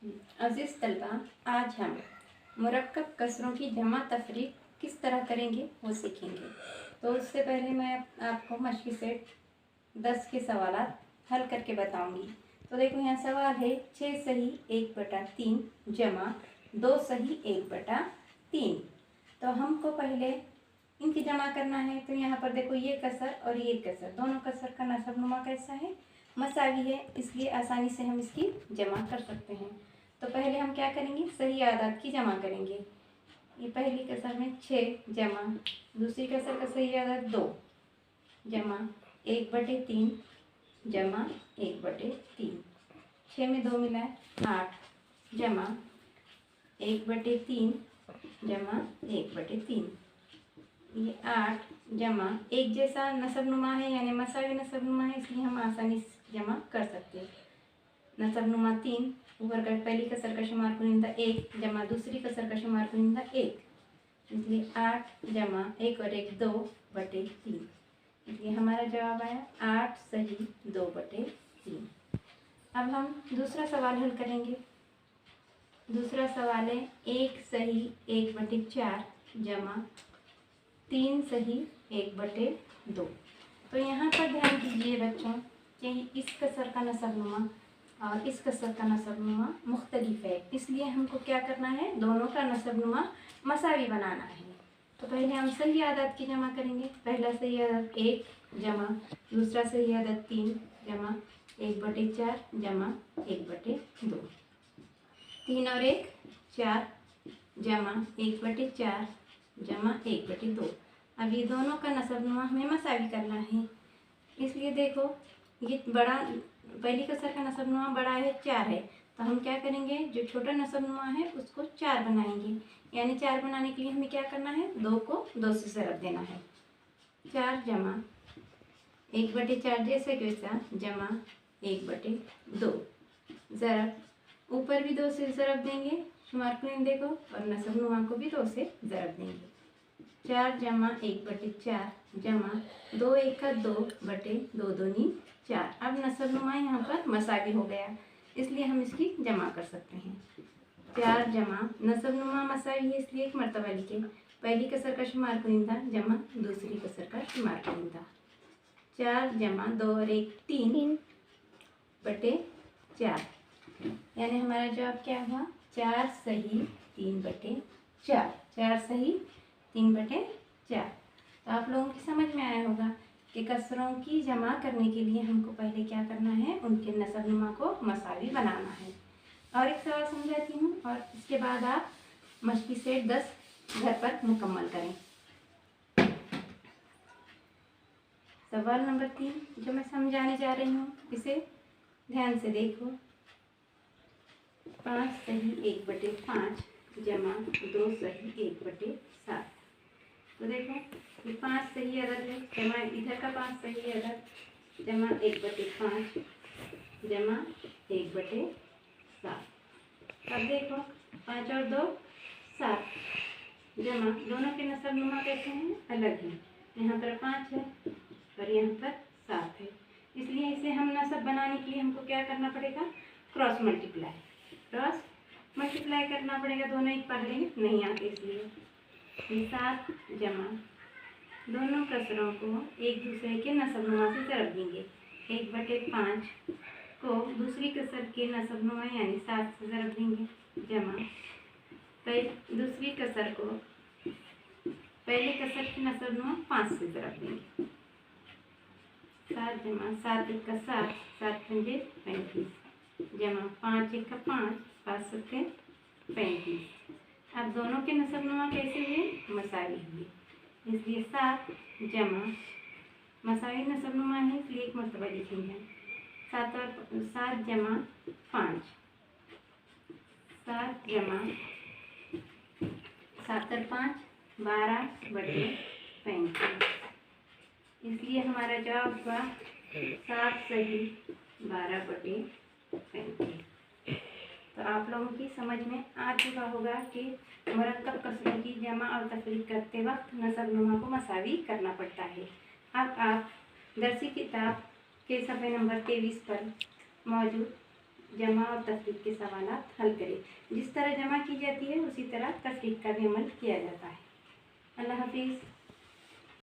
अज़ीज़ तलबा, आज हम मुरक्कब कसरों की जमा तफरीक किस तरह करेंगे वो सीखेंगे। तो उससे पहले मैं आपको मशक़ी सेट 10 के सवालात हल करके बताऊंगी। तो देखो यहाँ सवाल है 6 सही 1/3 जमा 2 सही 1/3। तो हमको पहले इनकी जमा करना है। तो यहाँ पर देखो ये कसर और ये कसर, दोनों कसर का नसबनुमा कैसा है, मसावी है, इसलिए आसानी से हम इसकी जमा कर सकते हैं। तो पहले हम क्या करेंगे, सही आदाद की जमा करेंगे। ये पहली कसर में 6 जमा दूसरी कसर का सही आदाद 2 जमा 1/3 जमा 1/3। 6 में 2 मिला है 8 जमा 1/3 जमा 1/3। ये 8 जमा एक जैसा नसबनुमा है, यानी मसावी नसबनुमा है, इसलिए हम आसानी से जमा कर सकते हैं। नसबनुमा 3 ऊपर का पहली कसर का शुमार कुनिंदा 1 जमा दूसरी कसर का शुमार कुनिंदा 1, इसलिए 8 जमा 1 और 1 2/3। इसलिए हमारा जवाब आया 8 सही 2/3। अब हम दूसरा सवाल हल करेंगे। दूसरा सवाल है 1 सही 1/4 जमा 3 सही 1/2। तो यहाँ पर ध्यान दीजिए बच्चों कि इस कसर का नसबनुमा और इस कसर का नसबनुमा मुख्तलिफ है, इसलिए हमको क्या करना है, दोनों का नसबनुमा मसावी बनाना है। तो पहले हम सही आदाद की जमा करेंगे। पहला सही आदाद 1 जमा दूसरा सही आदाद 3 जमा 1/4 जमा 1/2। 3 और 1 4 जमा 1/4 जमा 1/2। अब ये दोनों का नसबनुमा हमें मसावी करना है, इसलिए देखो ये बड़ा पहली कसर का नसबनुमा बड़ा है 4 है, तो हम क्या करेंगे, जो छोटा नसबनुमा है उसको 4 बनाएंगे। यानी 4 बनाने के लिए हमें क्या करना है, 2 को 2 से ज़रब देना है। 4 जमा 1/4 जैसे कि वैसा जमा 1/2। ज़रब ऊपर भी 2 से ज़रब देंगे शुमार कुनिंदे को, और नसबनुमा को भी 2 से ज़रब देंगे। 4 जमा 1/4 जमा 2 1 का 2/2 दूनी 4। अब नसबनुमा यहाँ पर मसावी हो गया, इसलिए हम इसकी जमा कर सकते हैं। 4 जमा नसबनुमा मसावी है, इसलिए एक मरतबा लिखे, पहली कसर का शुमार कुनिंदा जमा दूसरी कसर का शुमार कुनिंदा। 4 जमा 2 और 1 3/4, यानी हमारा जवाब क्या हुआ, 4 सही 3/4। 4 सही 3/4। तो आप लोगों की समझ में आया होगा कि कसरों की जमा करने के लिए हमको पहले क्या करना है, उनके नसबनुमा को मसावी बनाना है। और एक सवाल समझाती हूँ और इसके बाद आप मशक़ी सेट 10 घर पर मुकम्मल करें। सवाल नंबर 3 जो मैं समझाने जा रही हूँ, इसे ध्यान से देखो। 5 सही 1/5 जमा 2 सही 1/7। तो देखो ये 5 सही अदद है, जमा इधर का 5 सही अदद जमा 1/5 जमा 1/7। अब देखो 5 और 2 7 जमा, दोनों के नसबनुमा कैसे हैं, अलग हैं। यहाँ पर 5 है और यहाँ पर 7 है, इसलिए इसे हम नसब बनाने के लिए हमको क्या करना पड़ेगा, क्रॉस मल्टीप्लाई करना पड़ेगा। दोनों एक पढ़ नहीं आते, इसलिए 7 जमा दोनों कसरों को एक दूसरे के नसबनुमा से ज़रब देंगे। 1/5 को दूसरी कसर के नसबनुमा यानी 7 से ज़रब देंगे, जमा दूसरी कसर को पहले कसर के नसबनुमा 5 से ज़रब देंगे। 7 जमा 7 1 का 7 7 पंजे 35 जमा 5 1 का 5 5 7 35। अब दोनों के नसबनुमा कैसे हुए, मसावी हुए, इसलिए 7 जमा मसावी नसबनुमा है, इसलिए एक मरतबा लिखेंगे। 7 जमा 5 7 जमा 7 और 5 12/35, इसलिए हमारा जवाब हुआ 7 सही 12/35। तो आप लोगों की समझ में आ चुका होगा कि मुरक्कब कसरों की जमा और तफरीक करते वक्त नसबनुमा को मसावी करना पड़ता है। अब आप दरसी किताब के सफ़े नंबर 23 पर मौजूद जमा और तफरीक के सवालात हल करें। जिस तरह जमा की जाती है उसी तरह तफरीक का भी अमल किया जाता है। अल्लाह हाफिज़।